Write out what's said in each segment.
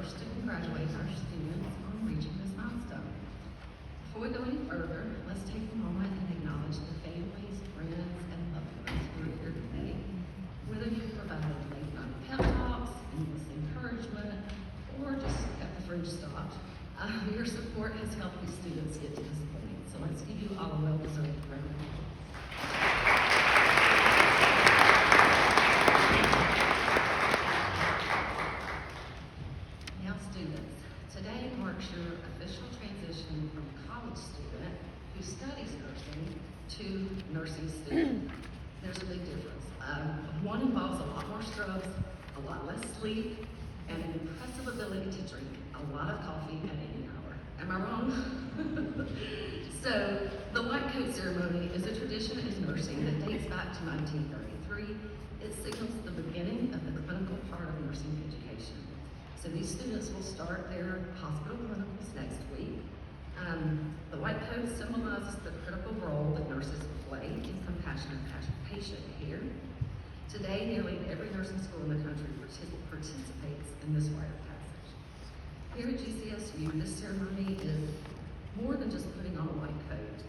first to congratulate our students on reaching this milestone. Before we go any further, let's take a moment and acknowledge the families, friends, and loved ones who are here today. Whether you've provided late night pep talks, endless encouragement, or just kept the fridge stocked, your support has helped these students get to this point. So let's give you all a well-deserved round of applause. Now students, today marks your official transition from college student who studies nursing to nursing student. There's a big difference. One involves a lot more strokes, a lot less sleep, and an impressive ability to drink a lot of coffee at any hour. Am I wrong? So, the white coat ceremony is a tradition in nursing that dates back to 1933. It signals the beginning of the clinical part of nursing education. So these students will start their hospital clinicals next week. The white coat symbolizes the critical role that nurses play in compassionate patient care. Today, nearly every nursing school in the country participates in this rite of passage. Here at GCSU, this ceremony is more than just putting on a white coat.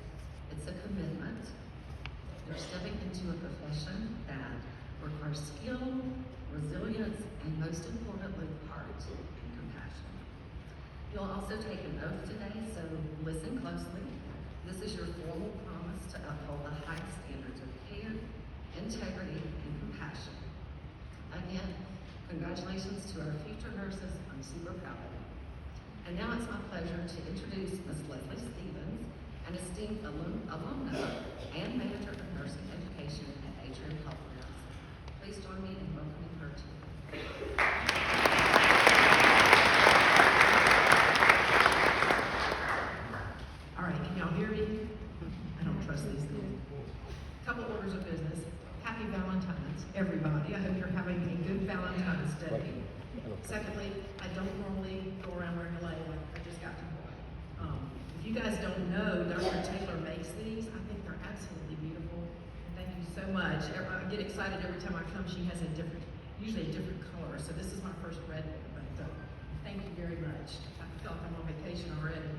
It's a commitment. You're stepping into a profession that requires skill, resilience, and most importantly, heart and compassion. You'll also take an oath today, so listen closely. This is your formal promise to uphold the highest standards of care, integrity, and compassion. Again, congratulations to our future nurses. I'm super proud of you. And now it's my pleasure to introduce Ms. Leslie Stevens, an esteemed alumna and manager of nursing education at Atrium Health Warehouse. Please join me in welcoming her to you. All right, can y'all hear me? I don't trust these things. Couple orders of business. Happy Valentine's, everybody. I hope you're having a good Valentine's Day. Secondly, I don't normally go around wearing a label. I just got to boy. If you guys don't know, Dr. Taylor makes these. I think they're absolutely beautiful. Thank you so much. I get excited every time I come. She has usually a different color. So this is my first red one, but thank you very much. I feel like I'm on vacation already.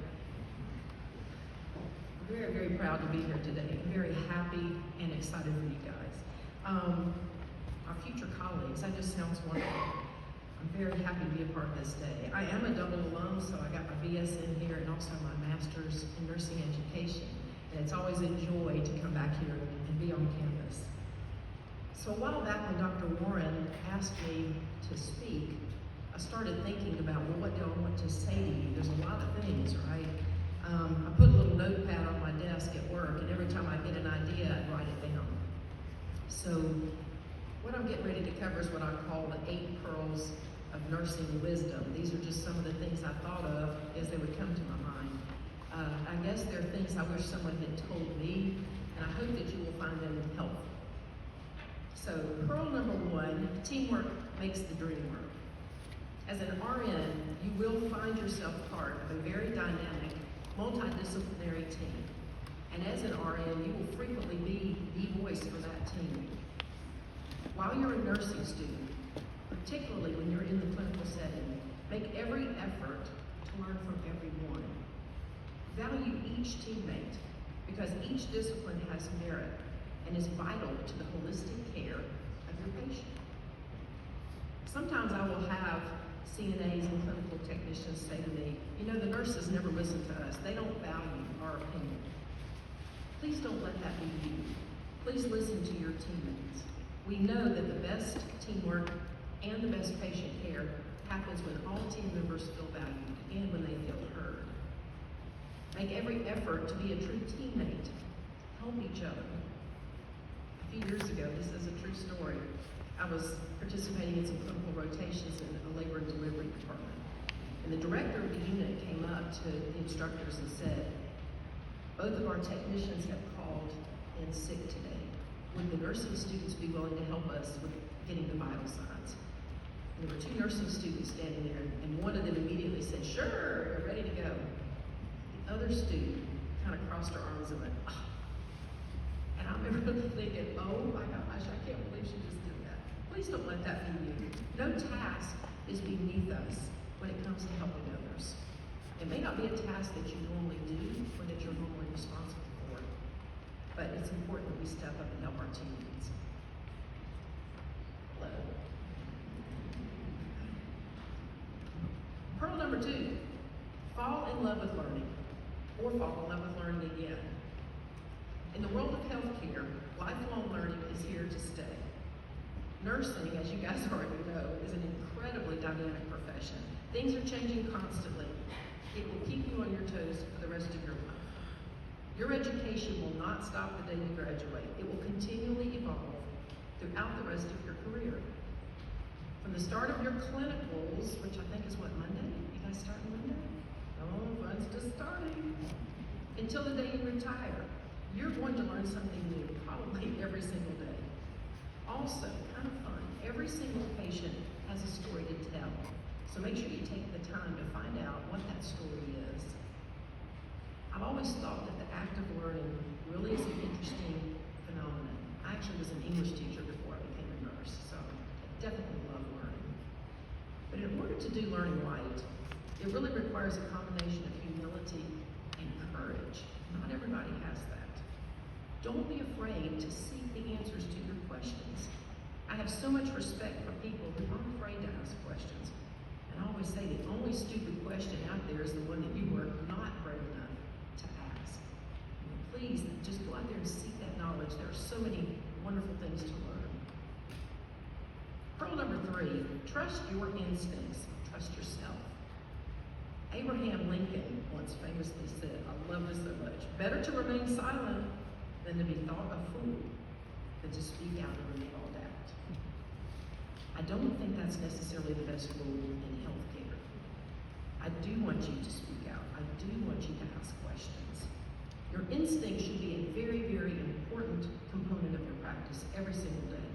I'm very, very proud to be here today. I'm very happy and excited for you guys. Our future colleagues, that just sounds wonderful. I'm very happy to be a part of this day. I am a double alum, so I got my BS in here and also my master's in nursing education. And it's always a joy to come back here and be on campus. So a while back when Dr. Warren asked me to speak, I started thinking about, well, what do I want to say to you? There's a lot of things, right? I put a little notepad on my desk at work, and every time I get an idea, I write it down. So what I'm getting ready to cover is what I call the 8 pearls of nursing wisdom. These are just some of the things I thought of as they would come to my mind. I guess there are things I wish someone had told me, and I hope that you will find them helpful. So pearl number 1, teamwork makes the dream work. As an RN, you will find yourself part of a very dynamic, multidisciplinary team. And as an RN, you will frequently be the voice for that team. While you're a nursing student, particularly when you're in the clinical setting, make every effort to learn from everyone. Value each teammate, because each discipline has merit and is vital to the holistic care of your patient. Sometimes I will have CNAs and clinical technicians say to me, you know, the nurses never listen to us. They don't value our opinion. Please don't let that be you. Please listen to your teammates. We know that the best teamwork and the best patient care happens when all team members feel valued and when they feel heard. Make every effort to be a true teammate. Help each other. A few years ago, this is a true story, I was participating in some clinical rotations in the labor and delivery department. And the director of the unit came up to the instructors and said, both of our technicians have called in sick today. Would the nursing students be willing to help us with getting the vital signs? And there were 2 nursing students standing there, and one of them immediately said, sure, we're ready to go. The other student kind of crossed her arms and went, oh. And I remember thinking, oh my gosh, I can't believe she just did that. Please don't let that be you. No task is beneath us. when it comes to helping others. It may not be a task that you normally do or that you're normally responsible for, but it's important that we step up and help our teammates. Hello. Pearl number 2, fall in love with learning, or fall in love with learning again. In the world of healthcare, lifelong learning is here to stay. Nursing, as you guys already know, is an incredibly dynamic profession. Things are changing constantly. It will keep you on your toes for the rest of your life. Your education will not stop the day you graduate. It will continually evolve throughout the rest of your career. From the start of your clinicals, which I think is what, Monday? You guys starting Monday? Oh, fun's just starting. Until the day you retire, you're going to learn something new, probably every single day. Also, kind of fun, every single patient has a story to tell. So make sure you take the time to find out what that story is. I've always thought that the act of learning really is an interesting phenomenon. I actually was an English teacher before I became a nurse, so I definitely love learning. But in order to do learning right, it really requires a combination of humility and courage. Not everybody has that. Don't be afraid to seek the answers to your questions. I have so much respect for people who aren't afraid to ask questions. And I always say the only stupid question out there is the one that you were not brave enough to ask. Please just go out there and seek that knowledge. There are so many wonderful things to learn. Pearl number 3, trust your instincts. Trust yourself. Abraham Lincoln once famously said, I love this so much, better to remain silent than to be thought a fool than to speak out and be called out. I don't think that's necessarily the best rule in healthcare. I do want you to speak out. I do want you to ask questions. Your instinct should be a very, very important component of your practice every single day.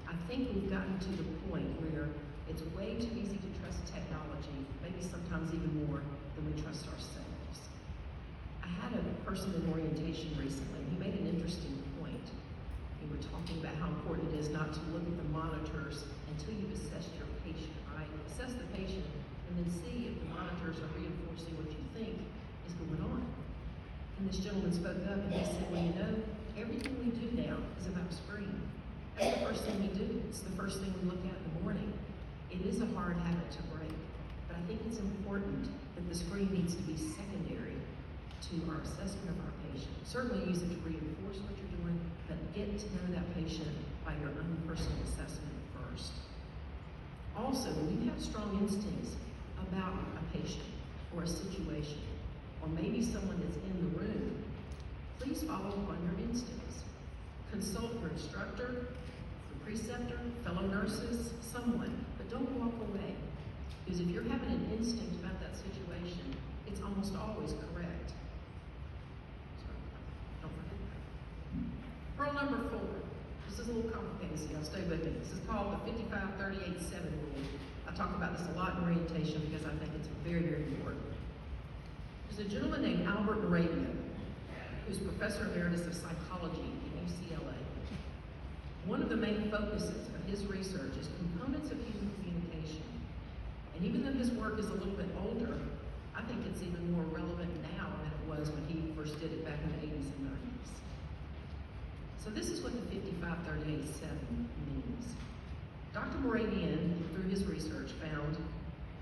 I think we've gotten to the point where it's way too easy to trust technology, maybe sometimes even more than we trust ourselves. I had a person in orientation recently, he made an interesting point. We were talking about how important it is not to look at the monitors until you've assessed your patient, right? Assess the patient and then see if the monitors are reinforcing what you think is going on. And this gentleman spoke up and he said, well, you know, everything we do now is about screen. That's the first thing we do. It's the first thing we look at in the morning. It is a hard habit to break, but I think it's important that the screen needs to be secondary to our assessment of our patient. Certainly use it to reinforce what you're doing, but get to know that patient by your own personal assessment first. Also, when you have strong instincts about a patient or a situation, or maybe someone that's in the room, please follow up on your instincts. Consult your instructor, your preceptor, fellow nurses, someone, but don't walk away. Because if you're having an instinct about that situation, it's almost always correct. Pearl number 4. This is a little complicated, so y'all stay with me. This is called the 55-38-7 rule. I talk about this a lot in orientation because I think it's very, very important. There's a gentleman named Albert Moravia, who's Professor Emeritus of Psychology at UCLA. One of the main focuses of his research is components of human communication. And even though his work is a little bit older, I think it's even more relevant now than it was when he first did it back in the 80s and 90s. So this is what the 55-38-7 means. Dr. Moravian, through his research, found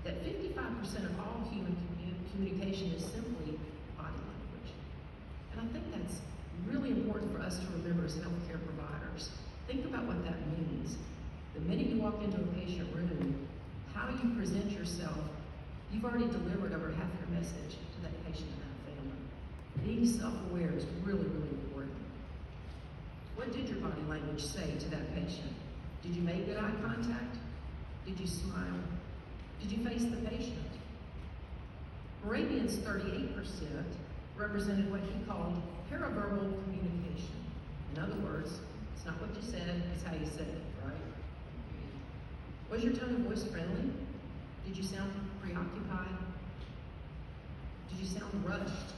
that 55% of all human communication is simply body language. And I think that's really important for us to remember as healthcare providers. Think about what that means. The minute you walk into a patient room, how you present yourself, you've already delivered over half your message to that patient and that family. Being self-aware is really, really important. What did your body language say to that patient? Did you make good eye contact? Did you smile? Did you face the patient? Moravian's 38% represented what he called paraverbal communication. In other words, it's not what you said, it's how you said it, right? Was your tone of voice friendly? Did you sound preoccupied? Did you sound rushed?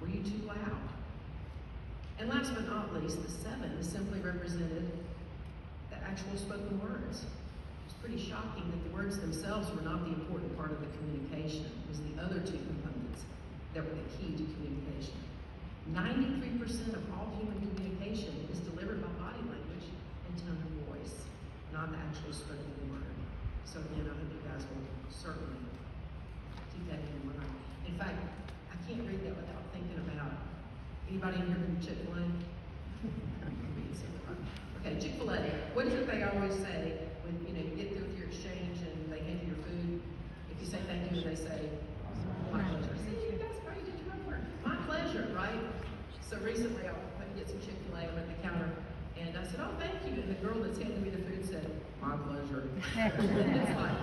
Were you too loud? And last but not least, the 7 simply represented the actual spoken words. pretty shocking that the words themselves were not the important part of the communication. It was the other two components that were the key to communication. 93% of all human communication is delivered by body language and tone of voice, not the actual spoken word. So again, I hope you guys will certainly keep that in mind. In fact, I can't read that without thinking about, anybody in here from Chick-fil-A? Okay, Chick-fil-A, what is it they always say when you get through with your exchange and they hand you your food? If you say thank you, they say, my pleasure. See, that's great, did you remember? My pleasure, right? So recently I went and get some Chick-fil-A over at the counter, and I said, oh, thank you. And the girl that's handing me the food said, my pleasure. It's like,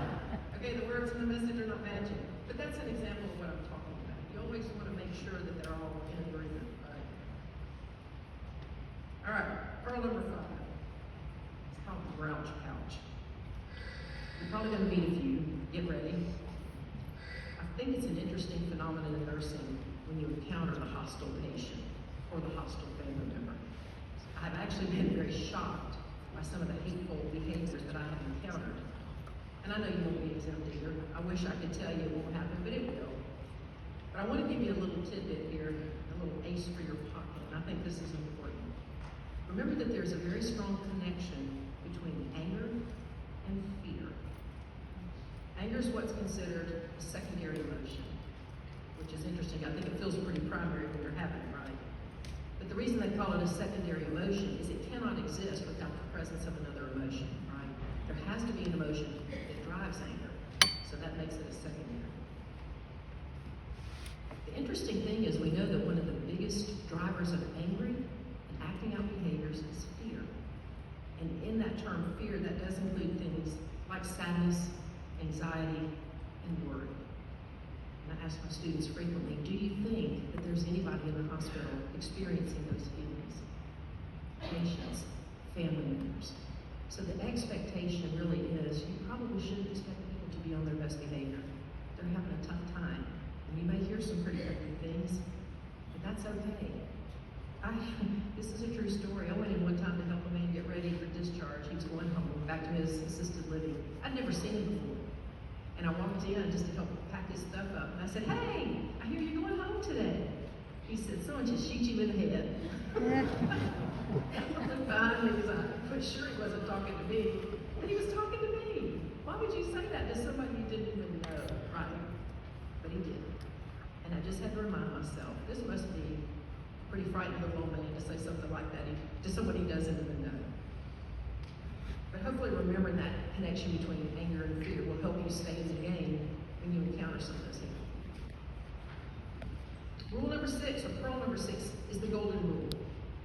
okay, the words in the message are not matching. But that's an example of what I'm talking about. You always want to make sure that they're all in agreement, right? All right, pearl number 5. It's called the grouch pouch. You're probably going to meet a few. Get ready. I think it's an interesting phenomenon in nursing when you encounter the hostile patient or the hostile family member. I've actually been very shocked by some of the hateful behaviors that I have encountered. And I know you won't be exempt either. I wish I could tell you it won't happen, but it will. But I want to give you a little tidbit here, a little ace for your pocket, and I think this is important. Remember that there's a very strong connection between anger and fear. Anger is what's considered a secondary emotion, which is interesting. I think it feels pretty primary when you're having it, right? But the reason they call it a secondary emotion is it cannot exist without the presence of another emotion, right? There has to be an emotion that drives anger, so that makes it a secondary. The interesting thing is we know that one of the biggest drivers of angry and acting out behaviors is fear. And in that term, fear, that does include things like sadness, anxiety, and worry. And I ask my students frequently, do you think that there's anybody in the hospital experiencing those feelings? Patients, family members. So the expectation really is you probably shouldn't expect people to be on their best behavior. They're having a tough time. And you may hear some pretty ugly things, but that's okay. This is a true story. I went in one time to help a man get ready for discharge. He was going home, back to his assisted living. I'd never seen him before. And I walked in just to help pack his stuff up. And I said, hey, I hear you're going home today. He said, someone just shoot you in the head. I looked behind me because I was sure he wasn't talking to me. But he was talking to me. Why would you say that to somebody you didn't even know, right? But he did. And I just had to remind myself, this must be pretty frightened little old man to say something like that to someone he doesn't even know. But hopefully remembering that connection between anger and fear will help you stay in the game when you encounter some of those things. Rule number 6, or pearl number 6, is the golden rule.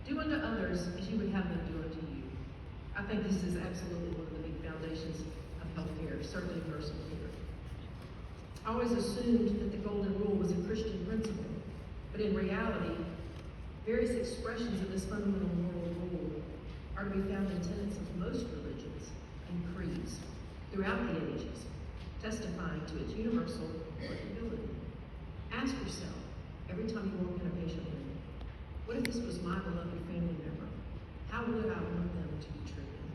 Do unto others as you would have them do unto you. I think this is absolutely one of the big foundations of healthcare, certainly nursing care. I always assumed that the golden rule was a Christian principle, but in reality, various expressions of this fundamental moral rule are to be found in tenets of most religions and creeds throughout the ages, testifying to its universal applicability. Ask yourself, every time you walk in a patient room, what if this was my beloved family member? How would I want them to be treated?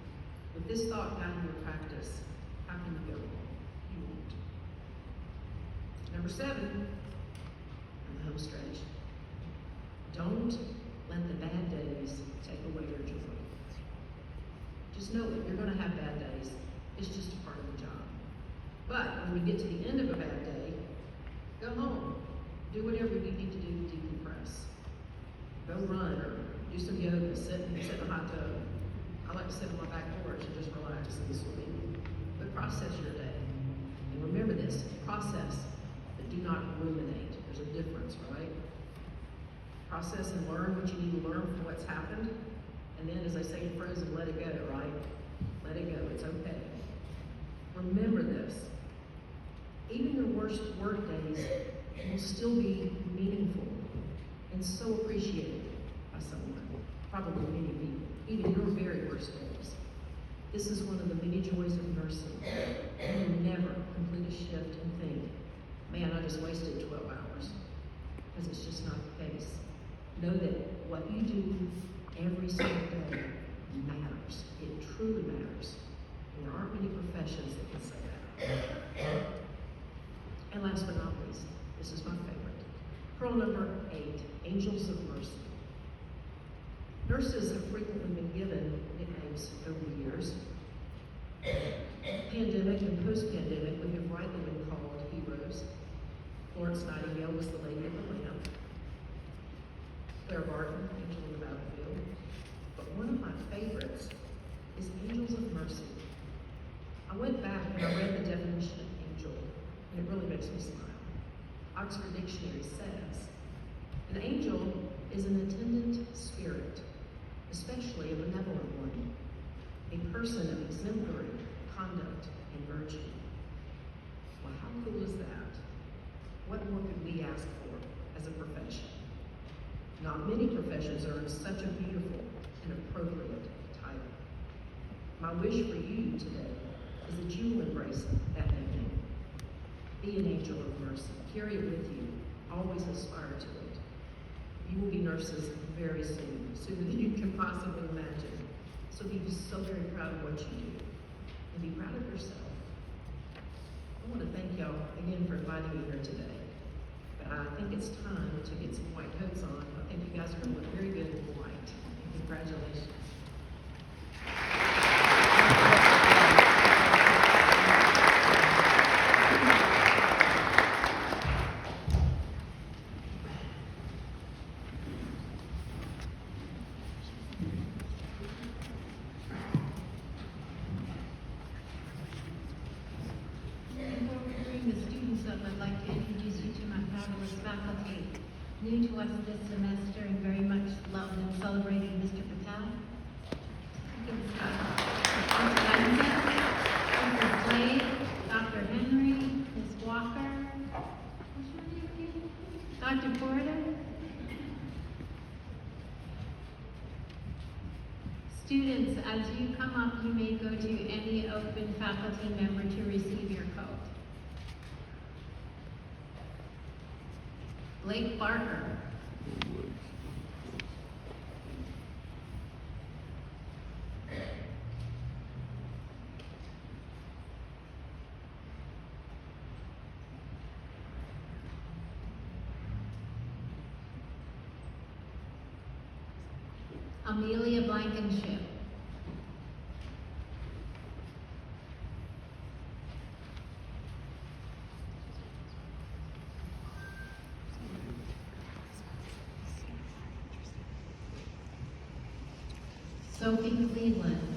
With this thought guiding your practice, how can you go wrong? You won't. Number 7, on the home stretch. Don't let the bad days take away your joy. Just know it, you're going to have bad days. It's just a part of the job. But when you get to the end of a bad day, go home. Do whatever you need to do to decompress. Go run or do some yoga, sit in a hot tub. I like to sit on my back porch and just relax and swim. But process your day. And remember this, process, but do not ruminate. There's a difference, right? Process and learn what you need to learn from what's happened. And then, as I say in Frozen, let it go, right? Let it go. It's okay. Remember this. Even your worst work days will still be meaningful and so appreciated by someone, probably many people, even your very worst days. This is one of the many joys of nursing. You never complete a shift and think, man, I just wasted 12 hours, because it's just not the case. Know that what you do every single day matters. It truly matters. And there aren't many professions that can say that. And last but not least, this is my favorite. Pearl number 8, Angels of Mercy. Nurses have frequently been given nicknames over the years. Pandemic and post-pandemic, we have rightly been called heroes. Florence Nightingale was the Lady of the Lamp. Claire Barton, Angel of the Battlefield. But one of my favorites is Angels of Mercy. I went back and I read the definition of angel, and it really makes me smile. Oxford Dictionary says, an angel is an attendant spirit, especially a benevolent one, a person of exemplary conduct and virtue. Well, how cool is that? What more could we ask for as a profession? Not many professions earn such a beautiful and appropriate title. My wish for you today is that you will embrace that nickname. Be an angel of mercy. Carry it with you. Always aspire to it. You will be nurses very soon, sooner than you can possibly imagine. So be so very proud of what you do, and be proud of yourself. I want to thank y'all again for inviting me here today. But I think it's time to get some white coats on. I think you guys are going to look very good in white. Congratulations. I'd like to introduce you to my fabulous faculty, new to us this semester and very much loved and celebrated, Mr. Patel. Mrs. Blade, Dr. Henry, Ms. Walker, what's your name again? Dr. Porter. Students, as you come up, you may go to any open faculty member to receive your coat. Blake Barker. Amelia Blankenship. Sophie Cleveland.